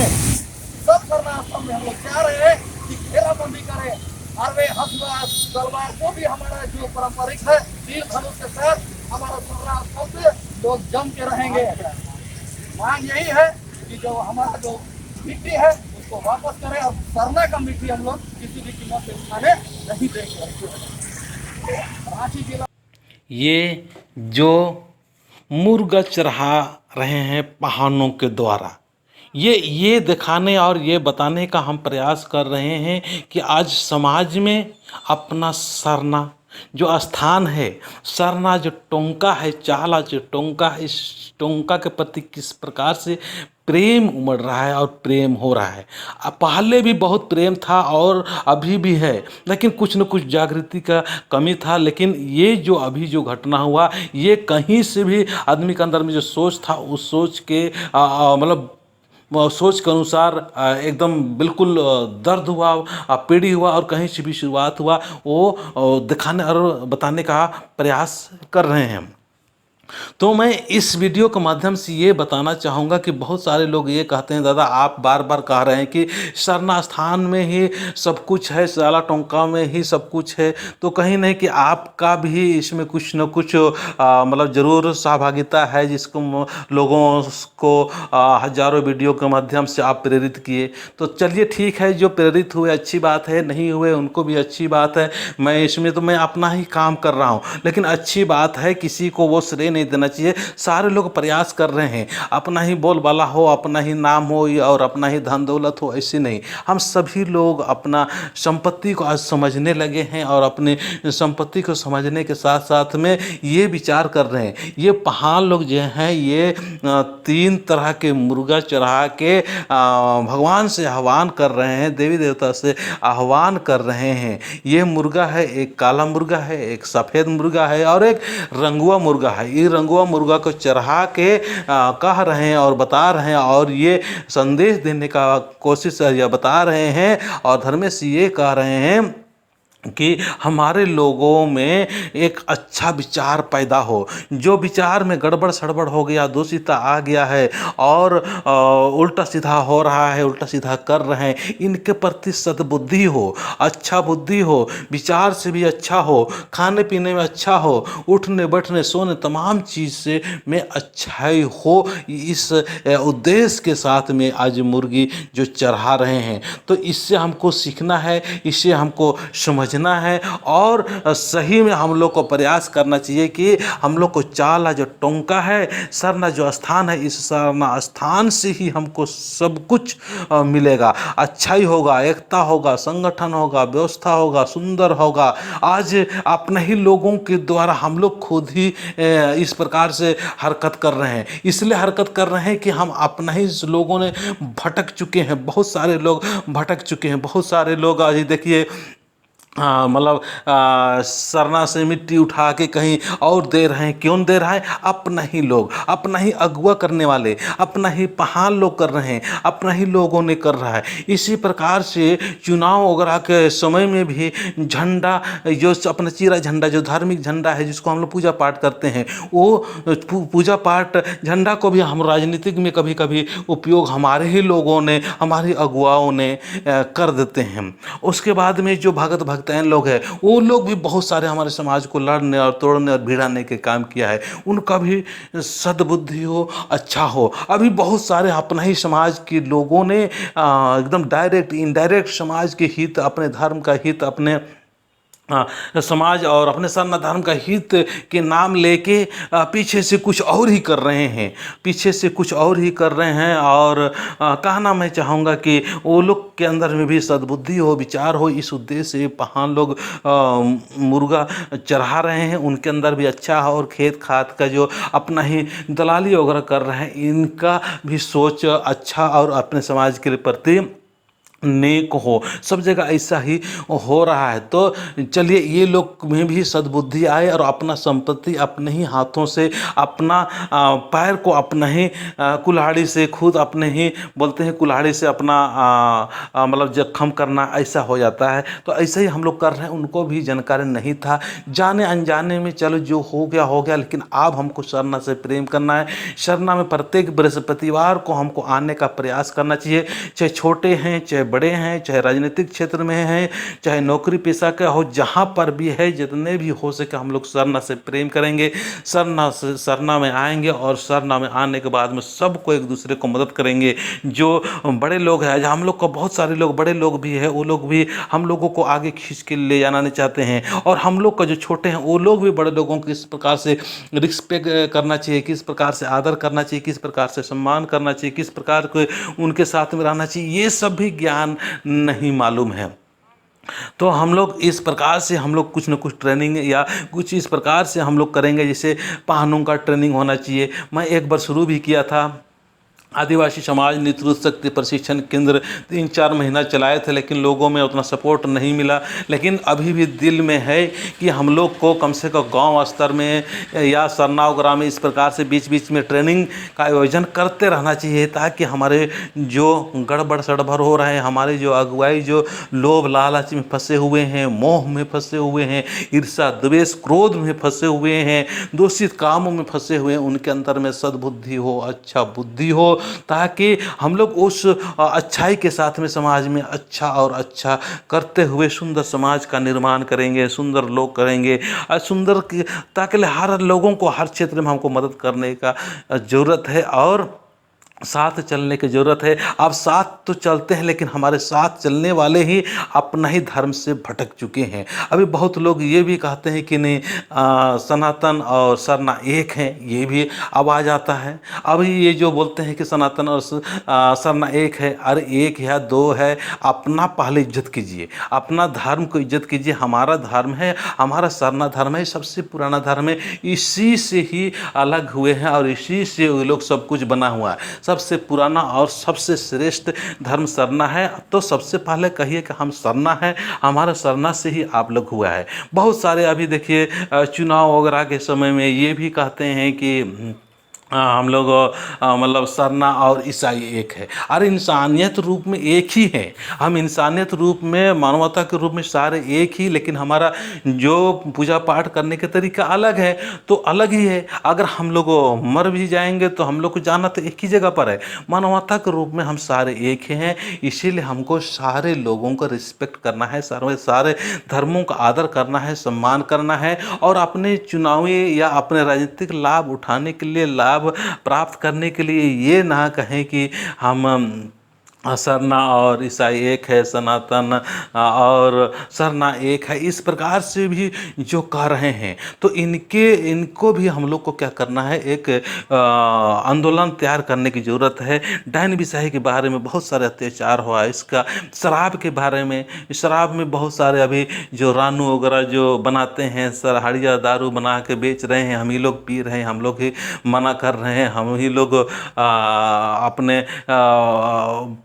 में, सब वर्णाश्रम में हम लोग चाह रहे हैं कि घेराबंदी करें और वे हथियार तलवार को भी हमारा जो पारंपरिक है तीर धनुष के साथ हमारा वर्णाश्रम से लोग जम के रहेंगे। मांग यही है कि जो हमारा जो मिट्टी है उसको वापस करें और सरना का मिट्टी हम लोग किसी भी कीमत से उठाने नहीं देंगे। रांची जिला ये जो मुर्गा चढ़ा रहे हैं पहाड़ों के द्वारा, ये दिखाने और ये बताने का हम प्रयास कर रहे हैं कि आज समाज में अपना सरना जो स्थान है, सरना जो टोंका है, चाला जो टोंका है, इस टोंका के प्रति किस प्रकार से प्रेम उमड़ रहा है और प्रेम हो रहा है। पहले भी बहुत प्रेम था और अभी भी है, लेकिन कुछ न कुछ जागृति का कमी था। लेकिन ये जो अभी जो घटना हुआ, ये कहीं से भी आदमी के अंदर में जो सोच था उस सोच के मतलब सोच के अनुसार एकदम बिल्कुल दर्द हुआ, पीड़ी हुआ और कहीं से भी शुरुआत हुआ, वो दिखाने और बताने का प्रयास कर रहे हैं हम। तो मैं इस वीडियो के माध्यम से ये बताना चाहूँगा कि बहुत सारे लोग ये कहते हैं, दादा आप बार बार कह रहे हैं कि सरना स्थान में ही सब कुछ है, साला टोंका में ही सब कुछ है, तो कहीं नहीं कि आपका भी इसमें कुछ न कुछ मतलब ज़रूर सहभागिता है, जिसको लोगों को हजारों वीडियो के माध्यम से आप प्रेरित किए। तो चलिए ठीक है, जो प्रेरित हुए अच्छी बात है, नहीं हुए उनको भी अच्छी बात है। मैं इसमें तो मैं अपना ही काम कर रहा हूँ, लेकिन अच्छी बात है, किसी को वो श्रेय नहीं देना चाहिए। सारे लोग प्रयास कर रहे हैं, अपना ही बोलबाला हो, अपना ही नाम हो और अपना ही धन दौलत हो, ऐसे नहीं। हम सभी लोग अपना संपत्ति को आज समझने लगे हैं और अपने संपत्ति को समझने के साथ साथ में ये विचार कर रहे हैं। ये पहाड़ लोग जो हैं, ये 3 तरह के मुर्गा चढ़ा के भगवान से आह्वान कर रहे हैं, देवी देवता से आह्वान कर रहे हैं। ये मुर्गा है, एक काला मुर्गा है, एक सफ़ेद मुर्गा है और एक रंगुआ मुर्गा है। ये रंगुआ मुर्गा को चढ़ा के कह रहे हैं और बता रहे हैं और ये संदेश देने का कोशिश या बता रहे हैं और धर्मेश ये कह रहे हैं कि हमारे लोगों में एक अच्छा विचार पैदा हो। जो विचार में गड़बड़ सड़बड़ हो गया, दूषिता आ गया है और उल्टा सीधा हो रहा है, उल्टा सीधा कर रहे हैं, इनके प्रति सद्बुद्धि हो, अच्छा बुद्धि हो, विचार से भी अच्छा हो, खाने पीने में अच्छा हो, उठने बैठने सोने तमाम चीज़ से में अच्छाई हो। इस उद्देश्य के साथ में आज मुर्गी जो चढ़ा रहे हैं, तो इससे हमको सीखना है, इससे हमको समझना है और सही में हम लोग को प्रयास करना चाहिए कि हम लोग को चाला जो टोंका है, सरना जो स्थान है, इस सरना स्थान से ही हमको सब कुछ मिलेगा। अच्छाई होगा, एकता होगा, संगठन होगा, व्यवस्था होगा, सुंदर होगा। आज अपने ही लोगों के द्वारा हम लोग खुद ही इस प्रकार से हरकत कर रहे हैं। इसलिए हरकत कर रहे हैं कि हम अपना ही लोगों ने भटक चुके हैं, बहुत सारे लोग भटक चुके हैं। बहुत सारे लोग आज देखिए मतलब सरना से मिट्टी उठा के कहीं और दे रहे हैं। क्यों दे रहा है? अपना ही लोग, अपना ही अगुवा करने वाले, अपना ही पहाड़ लोग कर रहे हैं, अपना ही लोगों ने कर रहा है। इसी प्रकार से चुनाव वगैरह के समय में भी झंडा जो अपना चीरा झंडा, जो धार्मिक झंडा है जिसको हम लोग पूजा पाठ करते हैं, वो पूजा पाठ झंडा को भी हम राजनीतिक में कभी कभी उपयोग हमारे ही लोगों ने, हमारे अगुवाओं ने कर देते हैं। उसके बाद में जो भगत भक्तैन लोग हैं, वो लोग भी बहुत सारे हमारे समाज को लड़ने और तोड़ने और भिड़ाने के काम किया है। उनका भी सद्बुद्धि हो, अच्छा हो। अभी बहुत सारे अपना ही समाज के लोगों ने एकदम डायरेक्ट इनडायरेक्ट समाज के हित, अपने धर्म का हित, अपने समाज और अपने सरना धर्म का हित के नाम लेके पीछे से कुछ और ही कर रहे हैं, पीछे से कुछ और ही कर रहे हैं। और कहना मैं चाहूँगा कि वो लोग के अंदर में भी सद्बुद्धि हो, विचार हो। इस उद्देश्य से पहाड़ लोग मुर्गा चढ़ा रहे हैं, उनके अंदर भी अच्छा हो। और खेत खाद का जो अपना ही दलाली वगैरह कर रहे हैं, इनका भी सोच अच्छा और अपने समाज के प्रति नेक हो, सब जगह ऐसा ही हो रहा है। तो चलिए ये लोग में भी सद्बुद्धि आए और अपना संपत्ति अपने ही हाथों से, अपना पैर को अपना ही कुल्हाड़ी से, खुद अपने ही बोलते हैं कुल्हाड़ी से अपना मतलब जख्म करना, ऐसा हो जाता है। तो ऐसे ही हम लोग कर रहे हैं, उनको भी जानकारी नहीं था, जाने अनजाने में चलो जो हो गया हो गया। लेकिन अब हमको सरना से प्रेम करना है। सरना में प्रत्येक बृहस्पतिवार को हमको आने का प्रयास करना चाहिए, चाहे छोटे हैं चाहे बड़े हैं, चाहे राजनीतिक क्षेत्र में हैं, चाहे नौकरी पेशा का हो, जहाँ पर भी है, जितने भी हो सके हम लोग सरना से प्रेम करेंगे, सरना में आएंगे और सरना में आने के बाद में सबको एक दूसरे को मदद करेंगे। जो बड़े लोग हैं, हम लोग को बहुत सारे लोग बड़े लोग भी हैं, वो लोग भी हम लोगों को आगे खींच के ले जाना नहीं चाहते हैं, और हम लोग का जो छोटे हैं वो लोग भी बड़े लोगों को किस प्रकार से रिस्पेक्ट करना चाहिए, किस प्रकार से आदर करना चाहिए, किस प्रकार से सम्मान करना चाहिए, किस प्रकार को उनके साथ में रहना चाहिए, ये सब भी ज्ञान नहीं मालूम है। तो हम लोग इस प्रकार से हम लोग कुछ न कुछ ट्रेनिंग या कुछ इस प्रकार से हम लोग करेंगे। जैसे पहानों का ट्रेनिंग होना चाहिए। मैं एक बार शुरू भी किया था, आदिवासी समाज नेतृत्व शक्ति प्रशिक्षण केंद्र 3-4 महीना चलाए थे, लेकिन लोगों में उतना सपोर्ट नहीं मिला। लेकिन अभी भी दिल में है कि हम लोग को कम से कम गांव स्तर में या सरनाव ग्राम में इस प्रकार से बीच बीच में ट्रेनिंग का आयोजन करते रहना चाहिए, ताकि हमारे जो गड़बड़ सड़बड़ हो रहे हैं, हमारे जो अगुवाई जो लोभ लालच में फंसे हुए हैं, मोह में फंसे हुए हैं, ईर्षा द्वेष क्रोध में फंसे हुए हैं, दूषित कामों में फंसे हुए हैं, उनके अंदर में सद्बुद्धि हो, अच्छा बुद्धि हो, ताकि हम लोग उस अच्छाई के साथ में समाज में अच्छा और अच्छा करते हुए सुंदर समाज का निर्माण करेंगे, सुंदर लोग करेंगे, सुंदर ताकि हर लोगों को हर क्षेत्र में हमको मदद करने का ज़रूरत है और साथ चलने की ज़रूरत है। अब साथ तो चलते हैं, लेकिन हमारे साथ चलने वाले ही अपना ही धर्म से भटक चुके हैं। अभी बहुत लोग ये भी कहते हैं कि नहीं सनातन और सरना एक हैं, ये भी आवाज़ आता है। अभी ये जो बोलते हैं कि सनातन और सरना एक है, अरे एक या दो है, अपना पहले इज्जत कीजिए, अपना धर्म को इज्जत कीजिए। हमारा धर्म है, हमारा सरना धर्म है, सबसे पुराना धर्म है, इसी से ही अलग हुए हैं और इसी से वो लोग सब कुछ बना हुआ है। सबसे पुराना और सबसे श्रेष्ठ धर्म सरना है। तो सबसे पहले कहिए कि हम सरना है, हमारा सरना से ही आप लोग हुआ है। बहुत सारे अभी देखिए चुनाव वगैरह के समय में ये भी कहते हैं कि हम लोग मतलब सरना और ईसाई एक है। अरे इंसानियत रूप में एक ही है, हम इंसानियत रूप में मानवता के रूप में सारे एक ही, लेकिन हमारा जो पूजा पाठ करने के तरीका अलग है, तो अलग ही है। अगर हम लोग मर भी जाएंगे तो हम लोग को जाना तो एक ही जगह पर है। मानवता के रूप में हम सारे एक ही हैं, इसीलिए हमको सारे लोगों को रिस्पेक्ट करना है, सारे धर्मों का आदर करना है, सम्मान करना है, और अपने चुनावी या अपने राजनीतिक लाभ उठाने के लिए, लाभ प्राप्त करने के लिए ये ना कहें कि हम सरना और ईसाई एक है, सनातन और सरना एक है, इस प्रकार से भी जो कह रहे हैं। तो इनको भी हम लोग को क्या करना है, एक आंदोलन तैयार करने की ज़रूरत है। डायन बिसाही के बारे में बहुत सारे अत्याचार हुआ है, इसका शराब के बारे में, शराब में बहुत सारे अभी जो रानू वगैरह जो बनाते हैं, सरहाड़िया दारू बना के बेच रहे हैं, हम ही लोग पी रहे हैं, हम लोग ही मना कर रहे हैं, हम ही लोग अपने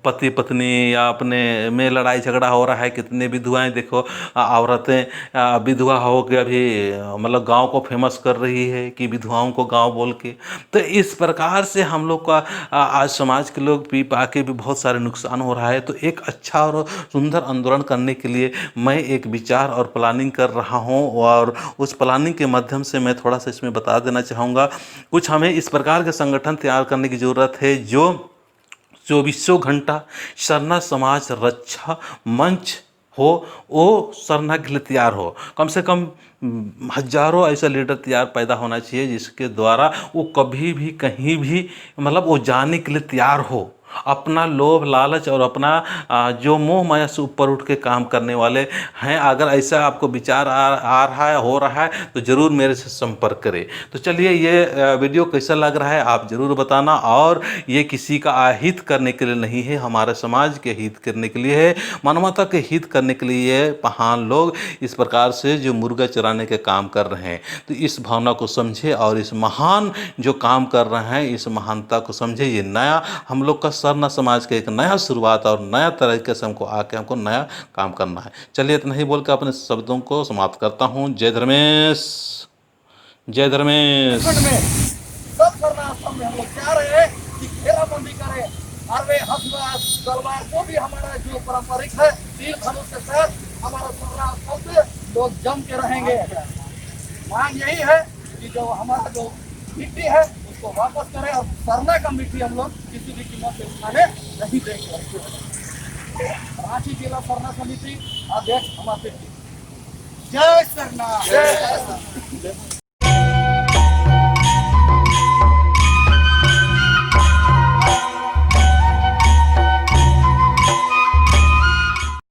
पति पत्नी या अपने में लड़ाई झगड़ा हो रहा है। कितने विधवाएं देखो, औरतें विधवा हो के अभी मतलब गांव को फेमस कर रही है कि विधवाओं को गांव बोल के। तो इस प्रकार से हम लोग का आज समाज के लोग पी पा के भी बहुत सारे नुकसान हो रहा है। तो एक अच्छा और सुंदर आंदोलन करने के लिए मैं एक विचार और प्लानिंग कर रहा हूँ, और उस प्लानिंग के माध्यम से मैं थोड़ा सा इसमें बता देना चाहूँगा। कुछ हमें इस प्रकार के संगठन तैयार करने की ज़रूरत है जो 24 घंटा सरना समाज रक्षा मंच हो, वो सरना के लिए तैयार हो। कम से कम हजारों ऐसा लीडर तैयार पैदा होना चाहिए जिसके द्वारा वो कभी भी कहीं भी मतलब वो जाने के लिए तैयार हो। अपना लोभ लालच और अपना जो मोह माया से ऊपर उठ के काम करने वाले हैं। अगर ऐसा आपको विचार आ रहा है, हो रहा है, तो ज़रूर मेरे से संपर्क करें। तो चलिए ये वीडियो कैसा लग रहा है आप ज़रूर बताना। और ये किसी का अहित करने के लिए नहीं है, हमारे समाज के हित करने के लिए है, मानवता के हित करने के लिए महान लोग इस प्रकार से जो मुर्गा चराने के काम कर रहे हैं। तो इस भावना को समझे और इस महान जो काम कर रहे हैं, इस महानता को समझे। ये नया हम लोग का सरना समाज के एक नया शुरुआत और नया तरीके से हमको नया काम करना है। चलिए इतना ही बोल के अपने शब्दों को समाप्त करता हूँ। जय धर्मेश, जय धर्मेश। उत्तराखंड में सब सरना आश्रम में हम लोग चाह रहे हैं कि घेराबंदी करें और वे हथुआ तलवार को भी हमारा जो पारंपरिक है तीर धनुष के साथ हमारा सरना आश्रम से लोग जम के रहेंगे। मांग यही है कि जो हमारा जो मिट्टी है उसको वापस करें और सरना का मिट्टी हम लोग किसी भी कीमत पे उठाने नहीं देंगे। रांची जिला सरना समिति अध्यक्ष हमारे जय सरना।